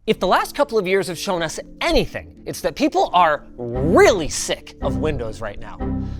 If the last couple of years have shown us anything, it's that people are really sick of Windows right now.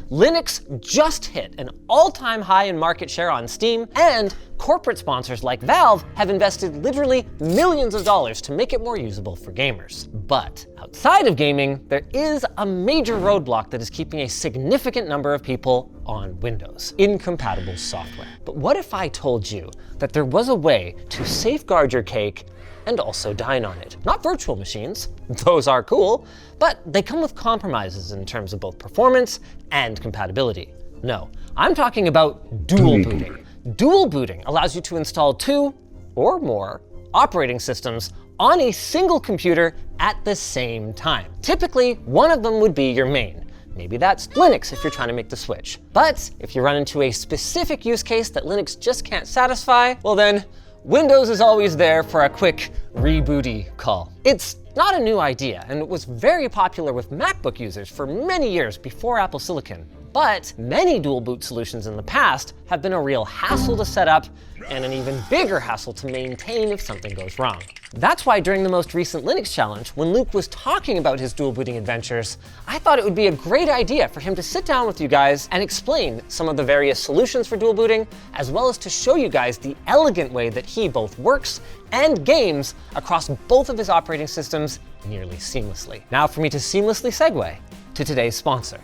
Linux just hit an all-time high in market share on Steam, and corporate sponsors like Valve have invested literally millions of dollars to make it more usable for gamers. But outside of gaming, there is a major roadblock that is keeping a significant number of people on Windows: incompatible software. But what if I told you that there was a way to safeguard your cake and also dine on it? Not virtual machines, those are cool, but they come with compromises in terms of both performance and compatibility. No, I'm talking about dual booting. Dual booting allows you to install 2 or more operating systems on a single computer at the same time. Typically, one of them would be your main. Maybe that's Linux if you're trying to make the switch. But if you run into a specific use case that Linux just can't satisfy, well then, Windows is always there for a quick rebooty call. It's not a new idea, and it was very popular with MacBook users for many years before Apple Silicon. But many dual boot solutions in the past have been a real hassle to set up and an even bigger hassle to maintain if something goes wrong. That's why during the most recent Linux challenge, when Luke was talking about his dual booting adventures, I thought it would be a great idea for him to sit down with you guys and explain some of the various solutions for dual booting, as well as to show you guys the elegant way that he both works and games across both of his operating systems nearly seamlessly. Now for me to seamlessly segue to today's sponsor.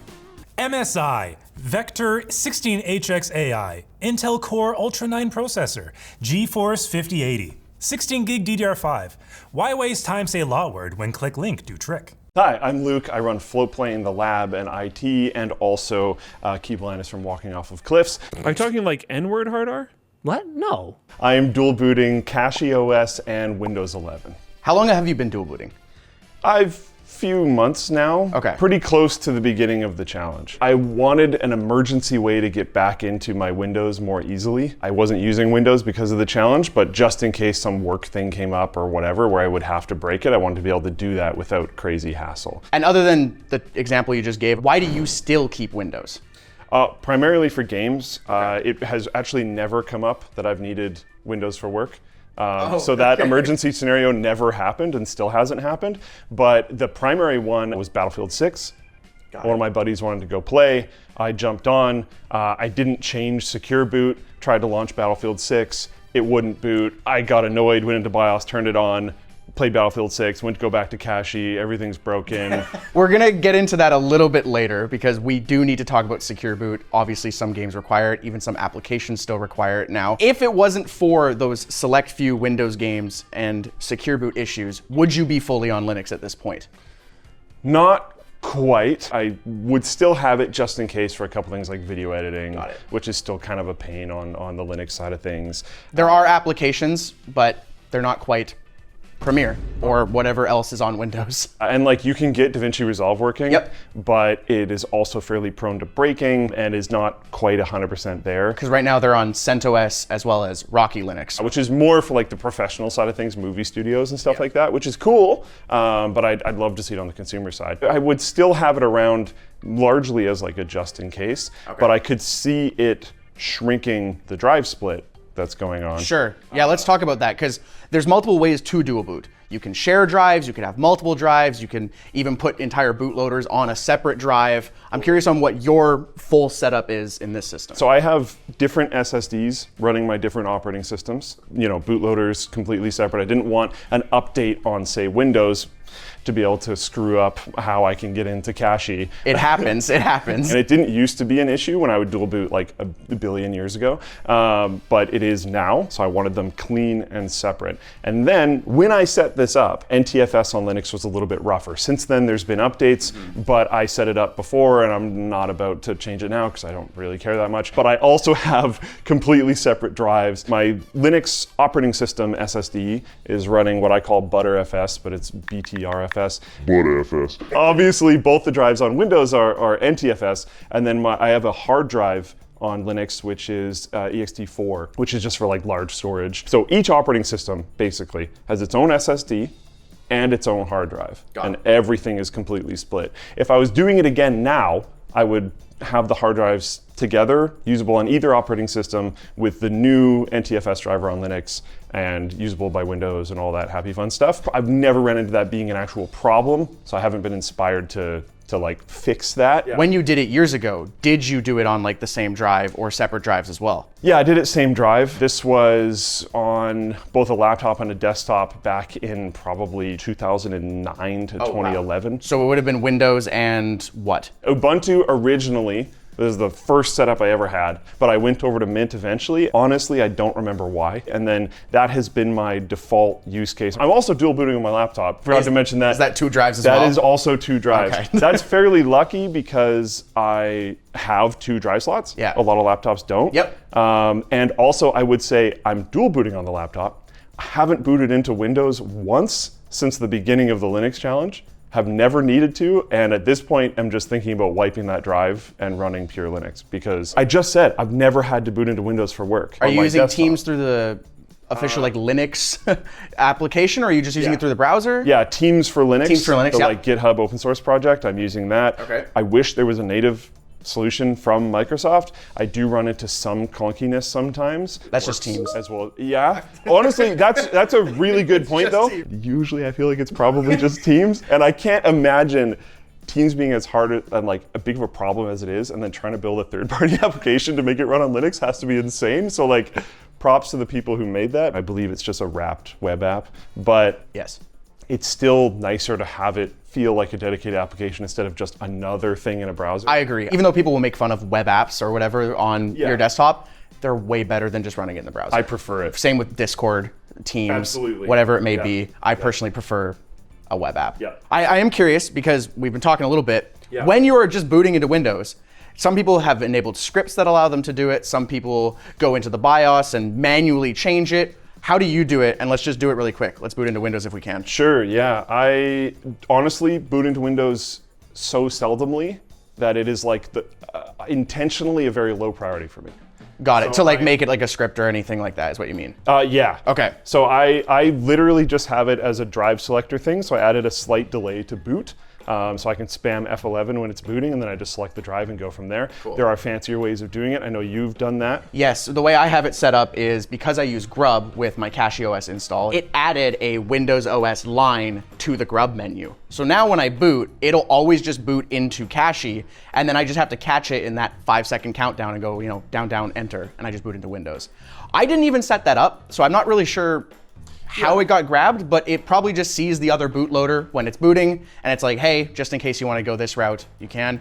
MSI, Vector 16HX AI, Intel Core Ultra 9 processor, GeForce 5080, 16 gig DDR5. Why waste time say law word when click link do trick? Hi, I'm Luke. I run Floatplane, the lab, and IT, and also keep Linus from walking off of cliffs. Are you talking like N-word hard R? What? No. I am dual booting CachyOS and Windows 11. How long have you been dual booting? I've few months now. Okay. Pretty close to the beginning of the challenge. I wanted an emergency way to get back into my Windows more easily. I wasn't using Windows because of the challenge, but just in case some work thing came up or whatever where I would have to break it, I wanted to be able to do that without crazy hassle. And other than the example you just gave, why do you still keep Windows? Primarily for games. It has actually never come up that I've needed Windows for work. So that emergency scenario never happened and still hasn't happened. But the primary one was Battlefield 6. One of my buddies wanted to go play. I jumped on. I didn't change secure boot, tried to launch Battlefield 6. It wouldn't boot. I got annoyed, went into BIOS, turned it on, played Battlefield 6, went to go back to Cachy, everything's broken. We're gonna get into that a little bit later because we do need to talk about secure boot. Obviously some games require it, even some applications still require it now. If it wasn't for those select few Windows games and secure boot issues, would you be fully on Linux at this point? Not quite. I would still have it just in case for a couple things like video editing, which is still kind of a pain on the Linux side of things. There are applications, but they're not quite Premiere or whatever else is on Windows. And like you can get DaVinci Resolve working, but it is also fairly prone to breaking and is not quite 100% there. Because right now they're on CentOS as well as Rocky Linux. Which is more for like the professional side of things, movie studios and stuff like that, which is cool, but I'd love to see it on the consumer side. I would still have it around largely as like a just in case, but I could see it shrinking the drive split that's going on. Sure. Yeah, let's talk about that because there's multiple ways to dual boot. You can share drives, you can have multiple drives, you can even put entire bootloaders on a separate drive. I'm curious on what your full setup is in this system. So I have different SSDs running my different operating systems. You know, bootloaders completely separate. I didn't want an update on, say, Windows to be able to screw up how I can get into Cachy. It happens, it happens. And it didn't used to be an issue when I would dual boot like a billion years ago, but it is now, so I wanted them clean and separate. And then when I set this up, NTFS on Linux was a little bit rougher. Since then there's been updates, but I set it up before and I'm not about to change it now because I don't really care that much. But I also have completely separate drives. My Linux operating system SSD is running what I call ButterFS, but it's BTRFS. ButterFS. Obviously, both the drives on Windows are NTFS, and then I have a hard drive on Linux, which is ext4, which is just for like large storage. So each operating system basically has its own SSD and its own hard drive, and everything is completely split. If I was doing it again now, I would have the hard drives together, usable on either operating system with the new NTFS driver on Linux, and usable by Windows and all that happy fun stuff. I've never ran into that being an actual problem, so I haven't been inspired to like fix that. When you did it years ago, did you do it on like the same drive or separate drives as well? Yeah, I did it same drive. This was on both a laptop and a desktop back in probably 2009 to 2011. Wow. So it would have been Windows and what? Ubuntu originally. This is the first setup I ever had, but I went over to Mint eventually. Honestly, I don't remember why. And then that has been my default use case. I'm also dual booting on my laptop. Forgot to mention that. Is that 2 drives as well? That is also 2 drives. Okay. That's fairly lucky because I have 2 drive slots. Yeah. A lot of laptops don't. Yep. And also I would say I'm dual booting on the laptop. I haven't booted into Windows once since the beginning of the Linux challenge. Have never needed to, and at this point, I'm just thinking about wiping that drive and running pure Linux because I just said I've never had to boot into Windows for work. Are you using Teams through the official like Linux application, or are you just using it through the browser? Yeah, Teams for Linux. Teams for Linux, the yep. like GitHub open source project. I'm using that. Okay. I wish there was a native solution from Microsoft. I do run into some clunkiness sometimes. That's just Teams. As well. Yeah. Honestly, that's a really good point though. Usually I feel like it's probably just Teams, and I can't imagine Teams being as hard and like a big of a problem as it is, and then trying to build a third-party application to make it run on Linux has to be insane. So like, props to the people who made that. I believe it's just a wrapped web app, but yes, it's still nicer to have it feel like a dedicated application instead of just another thing in a browser. I agree. Even though people will make fun of web apps or whatever on your desktop, they're way better than just running it in the browser. I prefer it. Same with Discord, Teams, Absolutely. whatever it may be. I personally prefer a web app. Yeah. I am curious because we've been talking a little bit. When you are just booting into Windows, some people have enabled scripts that allow them to do it. Some people go into the BIOS and manually change it. How do you do it? And let's just do it really quick. Let's boot into Windows if we can. Sure, yeah. I honestly boot into Windows so seldomly that it is like intentionally a very low priority for me. Got it. So like make it like a script or anything like that is what you mean? Yeah. Okay. So I literally just have it as a drive selector thing. So I added a slight delay to boot. So I can spam F11 when it's booting, and then I just select the drive and go from there. Cool. There are fancier ways of doing it. I know you've done that. Yes, the way I have it set up is because I use Grub with my CachyOS install, it added a Windows OS line to the Grub menu. So now when I boot, it'll always just boot into Cachy, and then I just have to catch it in that 5-second countdown and go, down, down, enter, and I just boot into Windows. I didn't even set that up, so I'm not really sure how it got grabbed, but it probably just sees the other bootloader when it's booting, and it's like, hey, just in case you want to go this route, you can.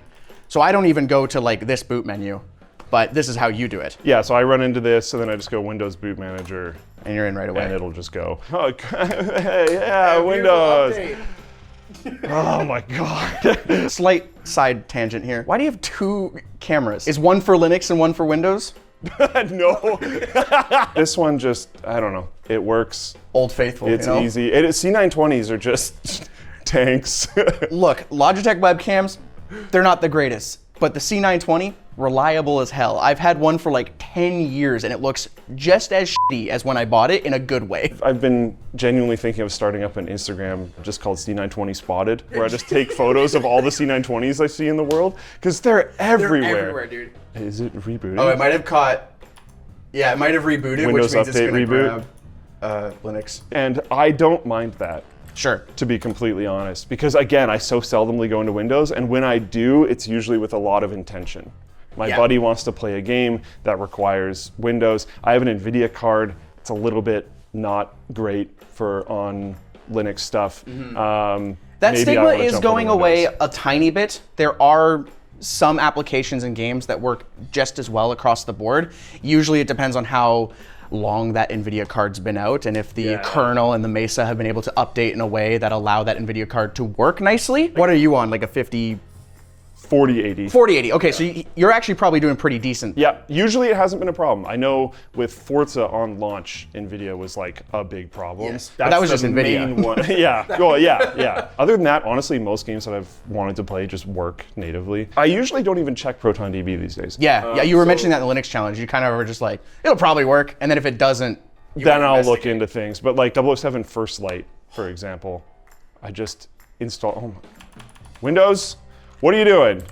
So I don't even go to like this boot menu, but this is how you do it. Yeah, so I run into this, and then I just go Windows Boot Manager. And you're in right away. And it'll just go, oh, hey, yeah, Windows. Oh my God. Slight side tangent here. Why do you have 2 cameras? Is one for Linux and one for Windows? No. This one just, I don't know. It works. Old Faithful. It's easy. C920s are just tanks. Look, Logitech webcams, they're not the greatest, but the C920, reliable as hell. I've had one for like 10 years and it looks just as shitty as when I bought it in a good way. I've been genuinely thinking of starting up an Instagram just called C920 Spotted, where I just take photos of all the C920s I see in the world, because they're everywhere. They're everywhere, dude. Is it rebooting? Oh, it might have caught, yeah, it might have rebooted, Windows which means it's update gonna reboot. grab Linux. And I don't mind that. Sure. To be completely honest, because again, I so seldomly go into Windows, and when I do, it's usually with a lot of intention. My buddy wants to play a game that requires Windows. I have an NVIDIA card. It's a little bit not great for on Linux stuff. That stigma is going away a tiny bit. There are some applications and games that work just as well across the board. Usually it depends on how long that NVIDIA card's been out and if the kernel and the Mesa have been able to update in a way that allow that NVIDIA card to work nicely. What are you on, like a 4080. 4080, okay, so you're actually probably doing pretty decent. Yeah, usually it hasn't been a problem. I know with Forza on launch, NVIDIA was like a big problem. Yes, but that was just NVIDIA. Main one. Yeah, well, yeah. Other than that, honestly, most games that I've wanted to play just work natively. I usually don't even check ProtonDB these days. Yeah, you were mentioning that in the Linux challenge. You kind of were just like, it'll probably work, and then if it doesn't, then I'll look into things. But like 007 First Light, for example, I just install, Windows, what are you doing?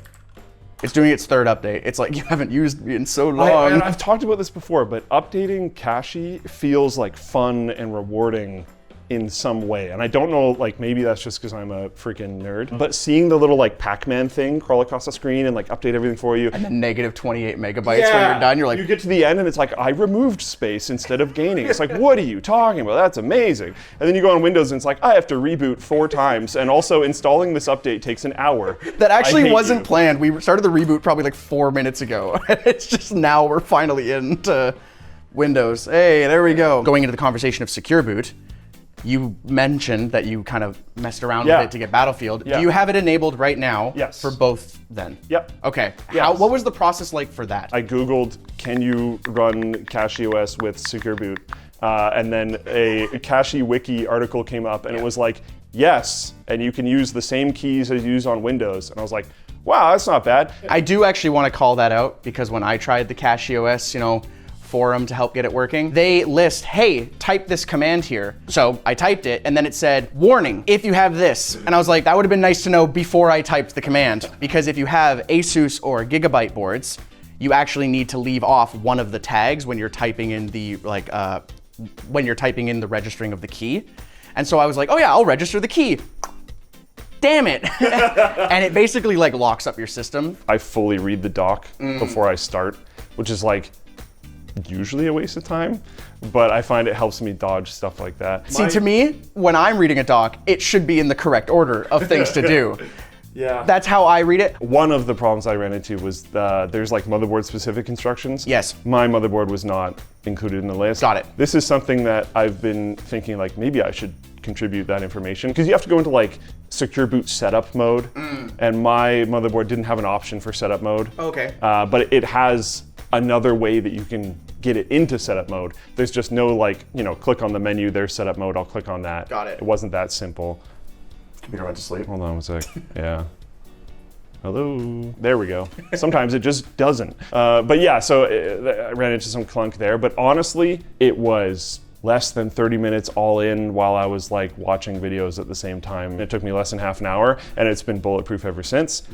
It's doing its third update. It's like, you haven't used me in so And long. I've talked about this before, but updating Cachy feels like fun and rewarding in some way. And I don't know, like maybe that's just because I'm a freaking nerd, but seeing the little like Pac-Man thing crawl across the screen and like update everything for you. And then negative 28 megabytes when you're done, you're like, you get to the end and it's like, I removed space instead of gaining. It's like, what are you talking about? That's amazing. And then you go on Windows and it's like, I have to reboot 4 times. And also installing this update takes an hour. that actually I hate wasn't you. planned. We started the reboot probably like 4 minutes ago. It's just now we're finally into Windows. Hey, there we go. Going into the conversation of secure boot, you mentioned that you kind of messed around with it to get Battlefield. Yeah. Do you have it enabled right now? Yes. For both then? Yep. Okay. Yes. What was the process like for that? I Googled, can you run CachyOS with secure boot? And then a Cachy wiki article came up and it was like, yes, and you can use the same keys as you use on Windows. And I was like, wow, that's not bad. I do actually want to call that out because when I tried the CachyOS, forum to help get it working, they list, hey, type this command here. So I typed it and then it said, warning, if you have this. And I was like, that would have been nice to know before I typed the command, because if you have Asus or Gigabyte boards, you actually need to leave off one of the tags when you're typing in the registering of the key. And so I was like, oh yeah, I'll register the key. Damn it. And it basically like locks up your system. I fully read the doc before I start, which is like usually a waste of time, but I find it helps me dodge stuff like that. See, to me, when I'm reading a doc, it should be in the correct order of things to do. Yeah. That's how I read it. One of the problems I ran into was there's like motherboard specific instructions. Yes. My motherboard was not included in the list. Got it. This is something that I've been thinking like maybe I should contribute that information, because you have to go into like secure boot setup mode, and my motherboard didn't have an option for setup mode. Okay. But it has another way that you can get it into setup mode. There's just no like, click on the menu, there's setup mode, I'll click on that. Got it. It wasn't that simple. Computer went to sleep. Hold on one sec. Yeah. Hello. There we go. Sometimes it just doesn't. But yeah, so I ran into some clunk there. But honestly, it was less than 30 minutes all in while I was like watching videos at the same time. It took me less than half an hour, and it's been bulletproof ever since.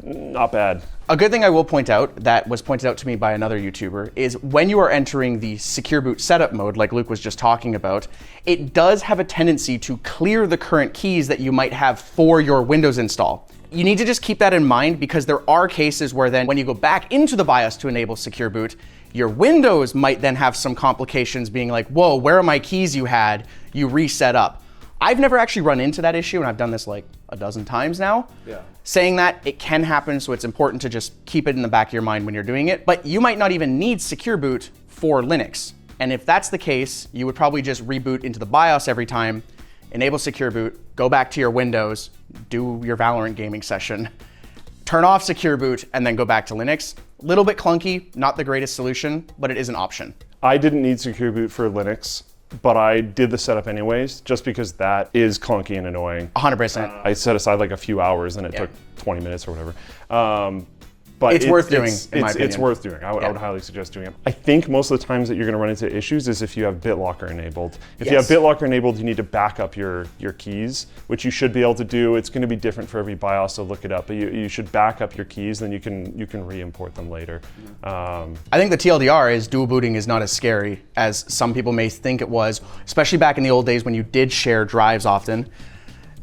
Not bad. A good thing I will point out that was pointed out to me by another YouTuber is when you are entering the secure boot setup mode, like Luke was just talking about, it does have a tendency to clear the current keys that you might have for your Windows install. You need to just keep that in mind, because there are cases where then when you go back into the BIOS to enable secure boot, your Windows might then have some complications being like, whoa, where are my keys you had? You reset up. I've never actually run into that issue, and I've done this like a dozen times now. Yeah. Saying that, it can happen, so it's important to just keep it in the back of your mind when you're doing it. But you might not even need secure boot for Linux. And if that's the case, you would probably just reboot into the BIOS every time, enable secure boot, go back to your Windows, do your Valorant gaming session, turn off secure boot, and then go back to Linux. A little bit clunky, not the greatest solution, but it is an option. I didn't need secure boot for Linux, but I did the setup anyways, just because that is clunky and annoying. 100%. I set aside like a few hours and it took 20 minutes or whatever. But It's worth doing, in my It's opinion. worth doing. I would highly suggest doing it. I think most of the times that you're going to run into issues is if you have BitLocker enabled. If you have Yes. BitLocker enabled, you need to back up your keys, which you should be able to do. It's going to be different for every BIOS, so look it up. But you should back up your keys, then you can re-import them later. I think the TLDR is dual booting is not as scary as some people may think it was, especially back in the old days when you did share drives often.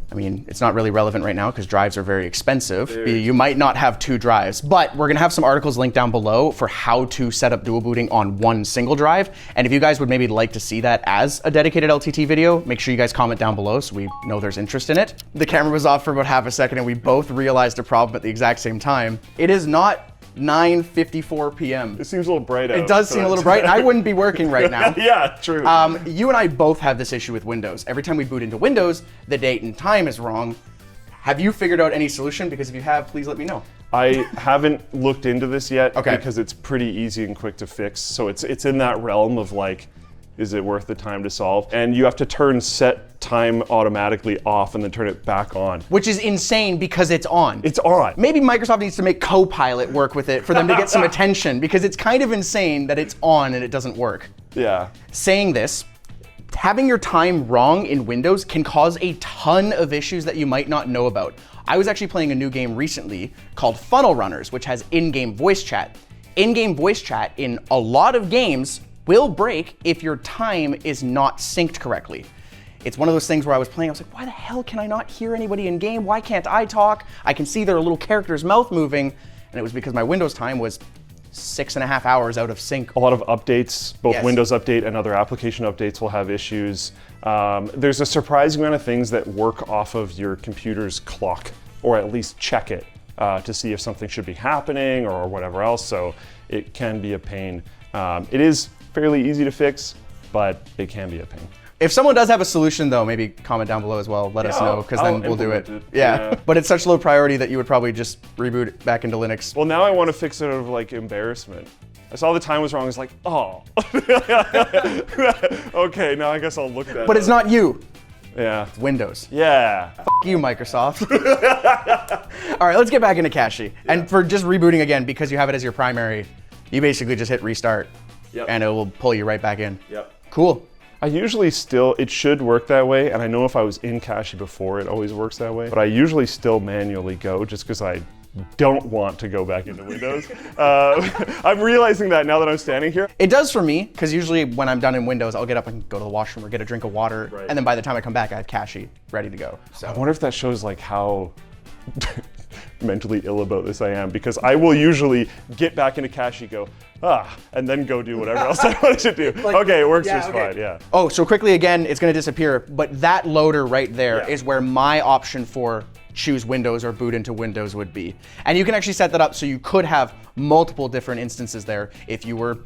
I mean, it's not really relevant right now because drives are very expensive. You might not have 2 drives, but we're gonna have some articles linked down below for how to set up dual booting on one single drive. And if you guys would maybe like to see that as a dedicated LTT video, make sure you guys comment down below so we know there's interest in it. The camera was off for about half a second and we both realized a problem at the exact same time. It is not 9:54 p.m. It seems a little bright out. It does seem a little bright, and I wouldn't be working right now. Yeah, true. You and I both have this issue with Windows. Every time we boot into Windows, the date and time is wrong. Have you figured out any solution? Because if you have, please let me know. I haven't looked into this yet Okay. because it's pretty easy and quick to fix. So it's in that realm of like, is it worth the time to solve? And you have to turn set time automatically off and then turn it back on. Which is insane because it's on. It's on. Maybe Microsoft needs to make Copilot work with it for them to get some attention, because it's kind of insane that it's on and it doesn't work. Yeah. Saying this, Having your time wrong in Windows can cause a ton of issues that you might not know about. I was actually playing a new game recently called Funnel Runners, which has in-game voice chat. In-game voice chat in a lot of games will break if your time is not synced correctly. It's one of those things where I was playing, I was like, why the hell can I not hear anybody in game? Why can't I talk? I can see their little character's mouth moving. And it was because my Windows time was 6.5 hours out of sync. A lot of updates, both Yes. Windows Update and other application updates will have issues. There's a surprising amount of things that work off of your computer's clock, or at least check it to see if something should be happening or whatever else, so it can be a pain. It is fairly easy to fix, but it can be a pain. If someone does have a solution though, maybe comment down below as well, let us know, because then we'll do it. implement it. Yeah. Yeah. But it's such low priority that you would probably just reboot it back into Linux. Well, now I want to fix it out of like embarrassment. I saw the time was wrong, I was like, oh. Okay, now I guess I'll look at it. But it's not you, Yeah. it's Windows. Yeah. F you, Microsoft. All right, let's get back into Cachy. And for just rebooting again, because you have it as your primary, you basically just hit restart Yep. and it will pull you right back in. Yep. Cool. I usually still, it should work that way, and I know if I was in Cachy before, it always works that way, but I usually still manually go just because I don't want to go back into Windows. I'm realizing that now that I'm standing here. It does for me, because usually when I'm done in Windows, I'll get up and go to the washroom or get a drink of water, Right. and then by the time I come back, I have Cachy ready to go. I So wonder if that shows like how mentally ill about this I am, because I will usually get back into Cachy, go, and then go do whatever else I wanted to do. Okay, it works just fine, yeah. Oh, so quickly again, it's going to disappear, but that loader right there Yeah. is where my option for choose Windows or boot into Windows would be. And you can actually set that up so you could have multiple different instances there. If you were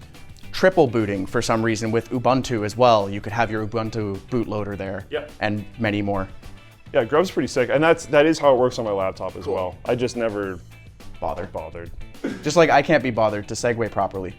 triple booting for some reason with Ubuntu as well, you could have your Ubuntu bootloader there. Yep. And many more. Yeah, Grub's pretty sick, and that is how it works on my laptop as well. I just never bothered. Just like I can't be bothered to segue properly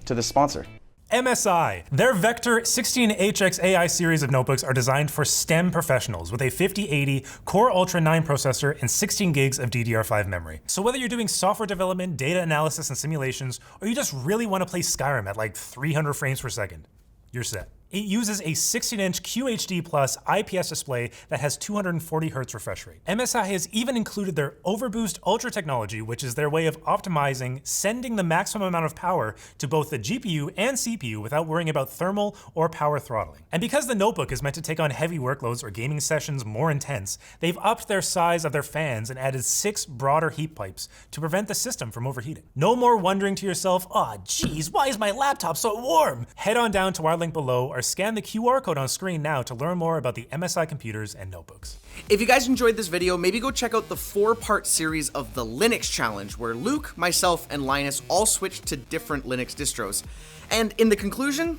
to the sponsor. MSI. Their Vector 16HX AI series of notebooks are designed for STEM professionals with a 5080 Core Ultra 9 processor and 16 gigs of DDR5 memory. So whether you're doing software development, data analysis, and simulations, or you just really want to play Skyrim at like 300 frames per second, you're set. It uses a 16-inch QHD Plus IPS display that has 240 Hz refresh rate. MSI has even included their Overboost Ultra technology, which is their way of optimizing sending the maximum amount of power to both the GPU and CPU without worrying about thermal or power throttling. And because the notebook is meant to take on heavy workloads or gaming sessions more intense, they've upped their size of their fans and added 6 broader heat pipes to prevent the system from overheating. No more wondering to yourself, oh geez, why is my laptop so warm? Head on down to our link below or scan the QR code on screen now to learn more about the MSI computers and notebooks. If you guys enjoyed this video, maybe go check out the 4-part series of the Linux Challenge, where Luke, myself, and Linus all switched to different Linux distros. And in the conclusion,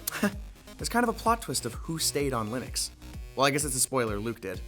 there's kind of a plot twist of who stayed on Linux. Well, I guess it's a spoiler, Luke did.